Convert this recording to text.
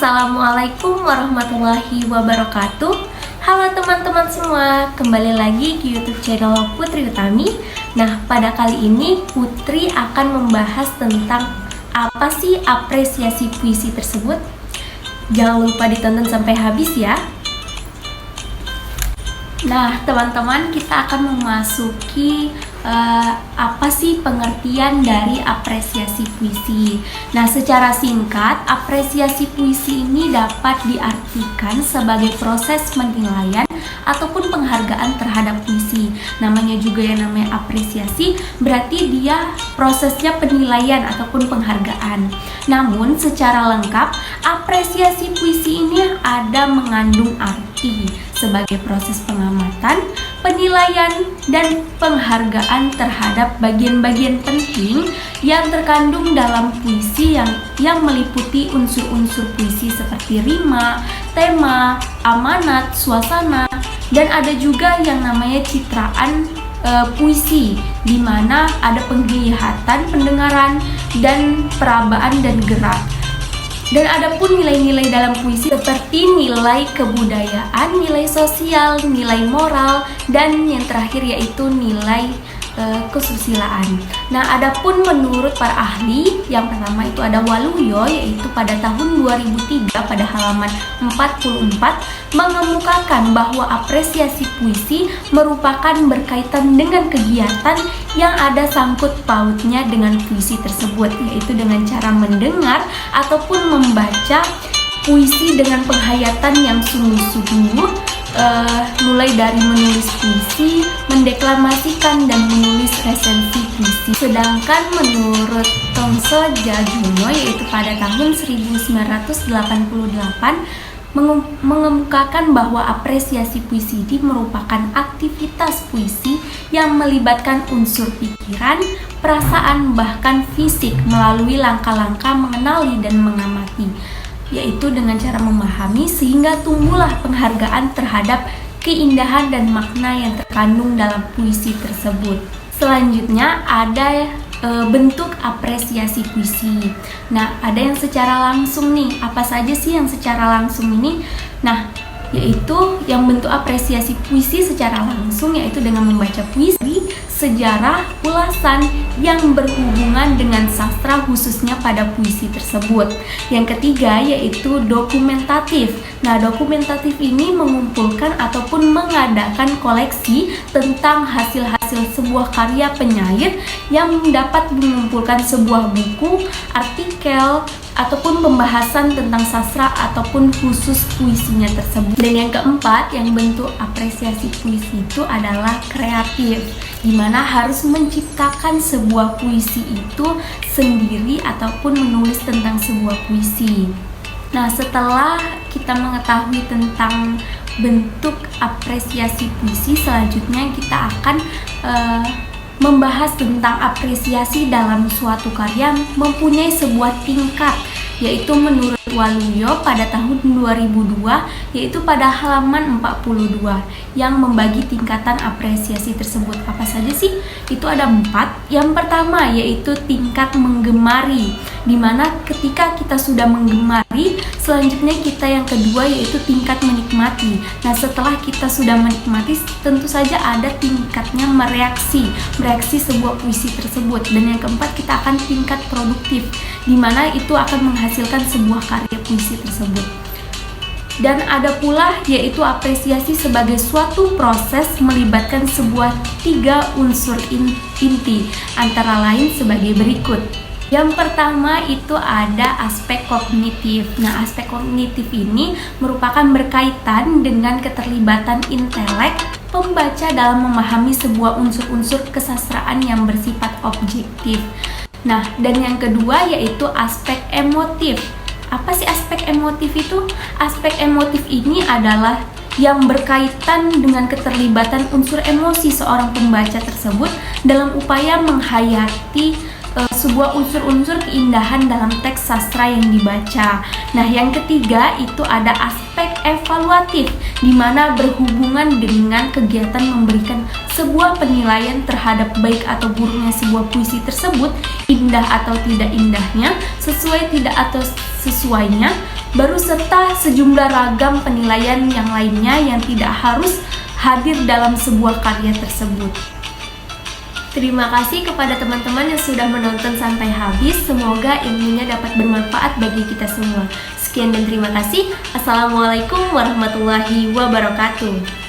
Assalamualaikum warahmatullahi wabarakatuh. Halo teman-teman semua, kembali lagi ke YouTube channel Putri Utami. Nah, pada kali ini Putri akan membahas tentang apa sih apresiasi puisi tersebut. Jangan lupa ditonton sampai habis ya. Nah, teman-teman, kita akan memasuki apa sih pengertian dari apresiasi puisi. Nah, secara singkat, apresiasi puisi ini dapat diartikan sebagai proses penilaian ataupun penghargaan terhadap puisi. Namanya juga yang namanya apresiasi, berarti dia prosesnya penilaian ataupun penghargaan. Namun, secara lengkap, apresiasi puisi ini ada mengandung arti sebagai proses pengamatan, penilaian, dan penghargaan terhadap bagian-bagian penting yang terkandung dalam puisi yang meliputi unsur-unsur puisi seperti rima, tema, amanat, suasana, dan ada juga yang namanya citraan puisi, di mana ada penglihatan, pendengaran, dan perabaan dan gerak. Dan ada pun nilai-nilai dalam puisi seperti nilai kebudayaan, nilai sosial, nilai moral, dan yang terakhir yaitu nilai kesusilaan. Nah, adapun menurut para ahli, yang pertama itu ada Waluyo, yaitu pada tahun 2003 pada halaman 44 mengemukakan bahwa apresiasi puisi merupakan berkaitan dengan kegiatan yang ada sangkut pautnya dengan puisi tersebut, yaitu dengan cara mendengar ataupun membaca puisi dengan penghayatan yang sungguh-sungguh, mulai dari menulis puisi, mendeklamasikan, dan menulis resensi puisi. Sedangkan menurut Tongso Jajumo, yaitu pada tahun 1988 mengemukakan bahwa apresiasi puisi ini merupakan aktivitas puisi yang melibatkan unsur pikiran, perasaan, bahkan fisik melalui langkah-langkah mengenali dan mengamati, yaitu dengan cara memahami sehingga tumbuhlah penghargaan terhadap keindahan dan makna yang terkandung dalam puisi tersebut. Selanjutnya ada bentuk apresiasi puisi. Nah, ada yang secara langsung nih. Apa saja sih yang secara langsung ini? Nah, yaitu yang bentuk apresiasi puisi secara langsung, yaitu dengan membaca puisi, sejarah, ulasan yang berhubungan dengan sastra khususnya pada puisi tersebut. Yang ketiga yaitu dokumentatif. Nah, dokumentatif ini mengumpulkan ataupun mengadakan koleksi tentang hasil-hasil sebuah karya penyair yang dapat mengumpulkan sebuah buku, artikel, ataupun pembahasan tentang sastra ataupun khusus puisinya tersebut. Dan yang keempat, yang bentuk apresiasi puisi itu adalah kreatif, dimana harus menciptakan sebuah puisi itu sendiri ataupun menulis tentang sebuah puisi. Nah, setelah kita mengetahui tentang bentuk apresiasi puisi, selanjutnya kita akan membahas tentang apresiasi dalam suatu karya mempunyai sebuah tingkat, yaitu menurut Waluyo pada tahun 2002, yaitu pada halaman 42 yang membagi tingkatan apresiasi tersebut. Apa saja sih? Itu ada 4. Yang pertama yaitu tingkat menggemari, dimana ketika kita sudah menggemari, selanjutnya kita yang kedua yaitu tingkat menikmati. Nah, setelah kita sudah menikmati, tentu saja ada tingkatnya mereaksi sebuah puisi tersebut. Dan yang keempat, kita akan tingkat produktif, dimana itu akan menghasilkan sebuah karya puisi tersebut. Dan ada pula yaitu apresiasi sebagai suatu proses melibatkan sebuah 3 unsur inti, antara lain sebagai berikut. Yang pertama itu ada aspek kognitif. Nah, aspek kognitif ini merupakan berkaitan dengan keterlibatan intelek pembaca dalam memahami sebuah unsur-unsur kesastraan yang bersifat objektif. Nah, dan yang kedua yaitu aspek emotif. Apa sih aspek emotif itu? Aspek emotif ini adalah yang berkaitan dengan keterlibatan unsur emosi seorang pembaca tersebut dalam upaya menghayati sebuah unsur-unsur keindahan dalam teks sastra yang dibaca. Nah, yang ketiga itu ada aspek evaluatif, di mana berhubungan dengan kegiatan memberikan sebuah penilaian terhadap baik atau buruknya sebuah puisi tersebut, indah atau tidak indahnya, sesuai tidak atau sesuainya, baru serta sejumlah ragam penilaian yang lainnya yang tidak harus hadir dalam sebuah karya tersebut. Terima kasih kepada teman-teman yang sudah menonton sampai habis. Semoga ilmunya dapat bermanfaat bagi kita semua. Sekian dan terima kasih. Assalamualaikum warahmatullahi wabarakatuh.